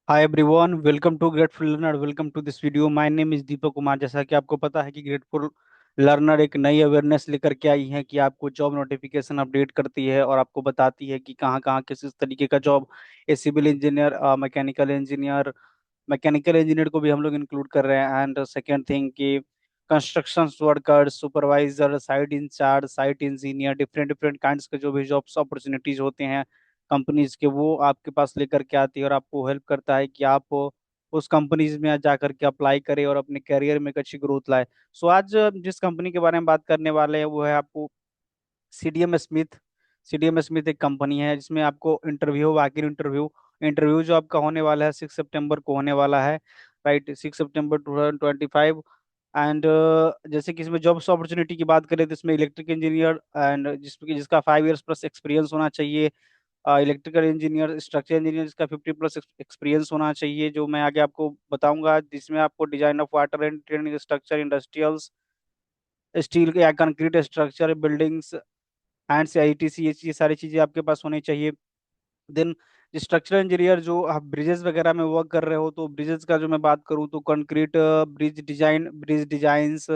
Hi everyone, welcome to grateful learner. Welcome to this video. My name is Deepak Kumar. जैसा कि आपको पता है कि ग्रेटफुल लर्नर एक नई अवेयरनेस लेकर के आई है कि आपको जॉब नोटिफिकेशन अपडेट करती है और आपको बताती है कि कहाँ कहाँ किस किस तरीके का job, a civil engineer, mechanical engineer को भी हम लोग इंक्लूड कर रहे हैं। एंड सेकेंड थिंग कि construction worker, supervisor, site incharge, site engineer, different different kinds के जो भी जॉब्स अपॉर्चुनिटीज होते हैं कंपनीज के, वो आपके पास लेकर के आती है और आपको हेल्प करता है कि आप उस कंपनीज में जा करके अप्लाई करें और अपने करियर में एक अच्छी ग्रोथ लाए। सो आज जिस कंपनी के बारे में बात करने वाले हैं वो है आपको सीडीएम स्मिथ। सीडीएम स्मिथ एक कंपनी है जिसमें आपको इंटरव्यू, आखिर इंटरव्यू इंटरव्यू जो आपका होने वाला है 6 सितंबर को होने वाला है। Right, 6 September 2025। एंड जैसे कि इसमें जॉब्स अपॉर्चुनिटी की बात करें तो इसमें इलेक्ट्रिक इंजीनियर एंड जिसका 5 इयर्स प्लस एक्सपीरियंस होना चाहिए। इलेक्ट्रिकल इंजीनियर, स्ट्रक्चर इंजीनियर जिसका 50 प्लस एक्सपीरियंस होना चाहिए, जो मैं आगे आपको बताऊंगा। जिसमें आपको design of water and training structure, industrials, steel या कंक्रीट स्ट्रक्चर, बिल्डिंग्स एंड सीआईटीसी, ये सारी चीजें आपके पास होनी चाहिए। देन स्ट्रक्चरल इंजीनियर, जो आप ब्रिजेस वगैरह में वर्क कर रहे हो, तो ब्रिजेस का जो मैं बात करूँ तो concrete bridge designs,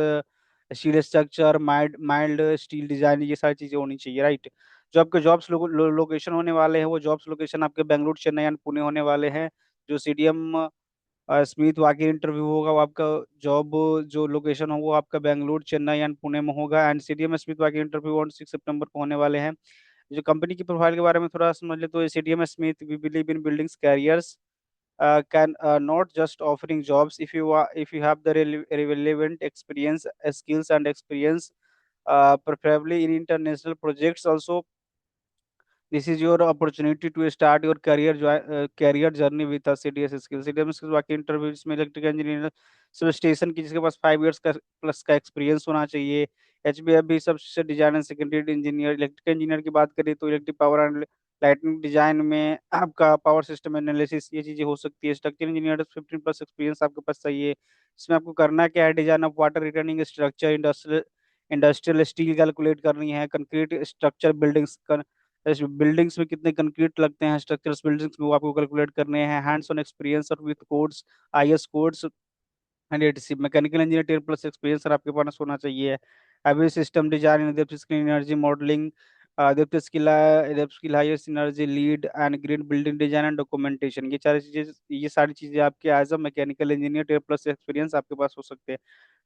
steel structure, mild steel design, ये सारी चीजें होनी चाहिए। राइट। जो आपके जॉब्स लोकेशन होने वाले हैं वो जॉब्स लोकेशन आपके बेंगलुरु, चेन्नई एंड पुणे होने वाले हैं। जो सीडीएम स्मिथ वाकई इंटरव्यू होगा वो आपका जॉब जो लोकेशन हो वो आपका बेंगलुरु, चेन्नई एंड पुणे में होगा। एंड सीडीएम स्मिथ वाकई इंटरव्यू ऑन 6 सितंबर को होने वाले हैं। जो कंपनी की प्रोफाइल के बारे में थोड़ा समझ ले तो CDM Smith we believe in buildings careers, can not just offering jobs if you have the relevant experience, skills and experience, preferably in international projects also. This is your opportunity to start your career journey with a CDS skill। CDS skills बाकी interview में electrical engineer sub station की जिसके पास 5 years का plus का experience होना चाहिए। एचबीएफ भी सबसे design and secondary engineer. Electrical engineer की बात करें तो electric power and lightning design में आपका पावर सिस्टम एनालिसिस, ये चीजें हो सकती है। स्ट्रक्चर इंजीनियर 15 प्लस एक्सपीरियंस आपके पास चाहिए। इसमें आपको करना क्या है, design of water returning structure, industrial steel calculate करनी है, कंक्रीट स्ट्रक्चर बिल्डिंग्स में कितने कंक्रीट लगते हैं, स्ट्रक्चर्स बिल्डिंग्स में वो आपको कैलकुलेट करने हैं। हैंड्स ऑन एक्सपीरियंस और with codes, IS codes and etc. Mechanical engineer 10 plus experience और आपके पास होना चाहिए। Heavy system design, depth skill energy modelling, depth skill highest energy lead and green building design and documentation, ये सारी चीजें आपके as a mechanical engineer 10 plus experience आपके पास हो सकते हैं।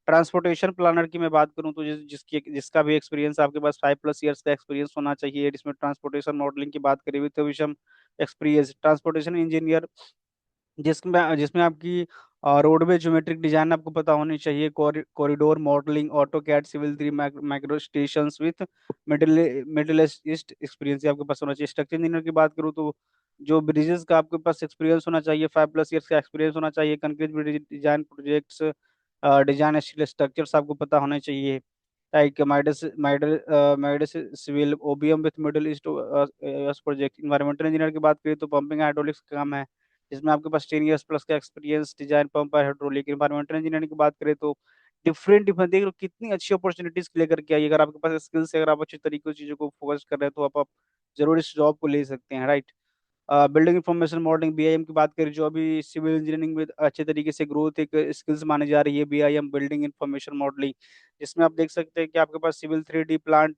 ट्रांसपोर्टेशन प्लानर की मैं बात करूं तो जिसका भी एक्सपीरियंस आपके पास 5 प्लस ईयर्स का एक्सपीरियंस होना चाहिए। इसमें ट्रांसपोर्टेशन मॉडलिंग की बात करें with vision experience. Transportation engineer जिसमें जिसमें आपकी रोडवे ज्योमेट्रिक डिजाइन आपको पता होनी चाहिए। Corridor modelling, auto CAD, civil 3, micro station with middle middle east experience आपके पास होना चाहिए। स्ट्रक्चर इंजीनियर की बात करूँ तो जो ब्रिजेस का आपके पास एक्सपीरियंस होना चाहिए, 5 प्लस ईयर्स का एक्सपीरियंस होना चाहिए। Concrete bridge design projects, design steel structures आपको पता होने चाहिए। Like Midas civil OBM with middle east project. Environmental engineer की बात करें तो पंपिंग हाइड्रोलिक्स का काम है, जिसमें आपके पास 10 इयर्स प्लस का एक्सपीरियंस, डिजाइन पंप और हाइड्रोलिक। इन्वायरमेंटल इंजीनियरिंग की बात करें तो डिफरेंट डिफरेंट देख लो कितनी अच्छी अपॉर्चुनिटीज लेकर के आई। अगर आपके पास स्किल्स है, अगर आप अच्छे तरीके से चीजों को फोकस कर रहे हैं तो आप जरूर इस जॉब को ले सकते हैं। Right. Building information modelling, BIM की बात करें, जो अभी सिविल इंजीनियरिंग में अच्छे तरीके से ग्रोथ एक स्किल्स मानी जा रही है, बीआईएम बिल्डिंग इंफॉर्मेशन मॉडलिंग। जिसमें आप देख सकते हैं कि आपके पास civil 3D plant,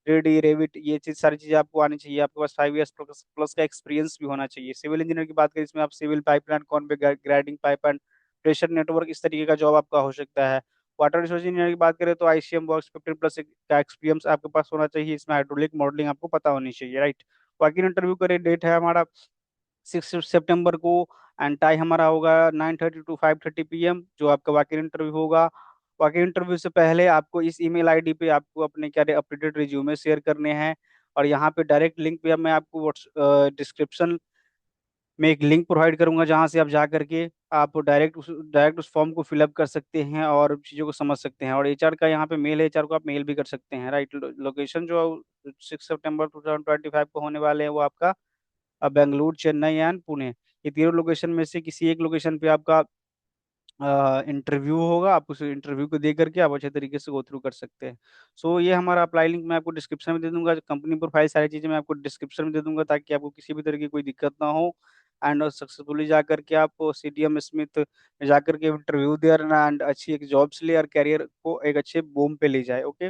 3D Revit, ये चीज सारी चीजें आपको आनी चाहिए। आपके पास 5 इयर्स प्लस प्लस का एक्सपीरियंस भी होना चाहिए। सिविल इंजीनियर की बात करें, इसमें आप civil pipeline, convey grading pipe and pressure network, इस तरीके का जॉब आपका हो सकता है। वाटर रिसोर्स इंजीनियर की बात करें तो आईसीएम वर्क्स 15 प्लस का एक्सपीरियंस आपके पास होना चाहिए। इसमें हाइड्रोलिक मॉडलिंग आपको पता होनी चाहिए। राइट। बाकी इंटरव्यू का डेट है हमारा 6 सितंबर को। एंड टाइम हमारा होगा 9:30 to 5:30 PM, जो आपका वाकई इंटरव्यू होगा। वाकई इंटरव्यू से पहले आपको इस ईमेल आईडी पे आपको अपने क्या अपडेटेड रिज्यूमे शेयर करने हैं। और यहाँ पे डायरेक्ट लिंक पे मैं आपको डिस्क्रिप्शन में एक लिंक प्रोवाइड करूंगा, जहाँ से आप जा करके आप डायरेक्ट उस फॉर्म को फिलअप कर सकते हैं और चीज़ों को समझ सकते हैं। और एचआर का यहाँ पे मेल है, एचआर को आप मेल भी कर सकते हैं। राइट। लोकेशन जो 6 सितंबर 2025 को होने वाले हैं वो आपका बेंगलुरु, चेन्नई एंड पुणे, ये तीनों लोकेशन में से किसी एक लोकेशन पे आपका इंटरव्यू होगा। आप उस इंटरव्यू को दे करके आप अच्छे तरीके से गो थ्रू कर सकते हैं। सो ये हमारा अप्लाई लिंक मैं आपको डिस्क्रिप्शन में दे दूंगा। कंपनी प्रोफाइल सारी चीज़ें मैं आपको डिस्क्रिप्शन में दे दूंगा ताकि आपको किसी भी तरह की कोई दिक्कत ना हो। एंड सक्सेसफुली जाकर के आप सीडीएम स्मिथ में जाकर के इंटरव्यू दे एंड अच्छी एक जॉब्स ले और करियर को एक अच्छे बूम पे ले जाए। ओके,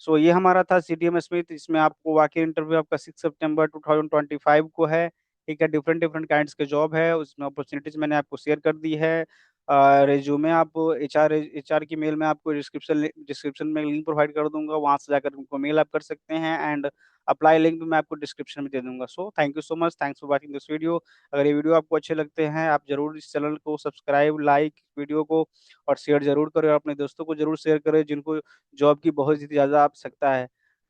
सो ये हमारा था सीडीएम स्मिथ। इसमें आपको वाकई इंटरव्यू आपका 6 सितंबर 2025 को है। ठीक है, डिफरेंट डिफरेंट काइंड्स के जॉब है, उसमें अपॉर्चुनिटीज मैंने आपको शेयर कर दी है। रेज्यूमे आप एचआर की मेल में आपको डिस्क्रिप्शन में लिंक प्रोवाइड कर दूंगा, वहां से जाकर उनको मेल आप कर सकते हैं। एंड अप्लाई लिंक भी मैं आपको डिस्क्रिप्शन में दे दूंगा। So thank you so much, thanks for watching this video. अगर ये वीडियो आपको अच्छे लगते हैं, आप जरूर इस चैनल को सब्सक्राइब, लाइक वीडियो को और शेयर जरूर करें, और अपने दोस्तों को जरूर शेयर करें जिनको जॉब की बहुत ही ज़्यादा आवश्यकता है,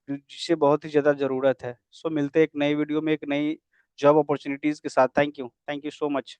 जिसे बहुत ही ज़्यादा ज़रूरत है। सो मिलते हैं एक नई वीडियो में एक नई जॉब अपॉर्चुनिटीज़ के साथ। Thank you so much.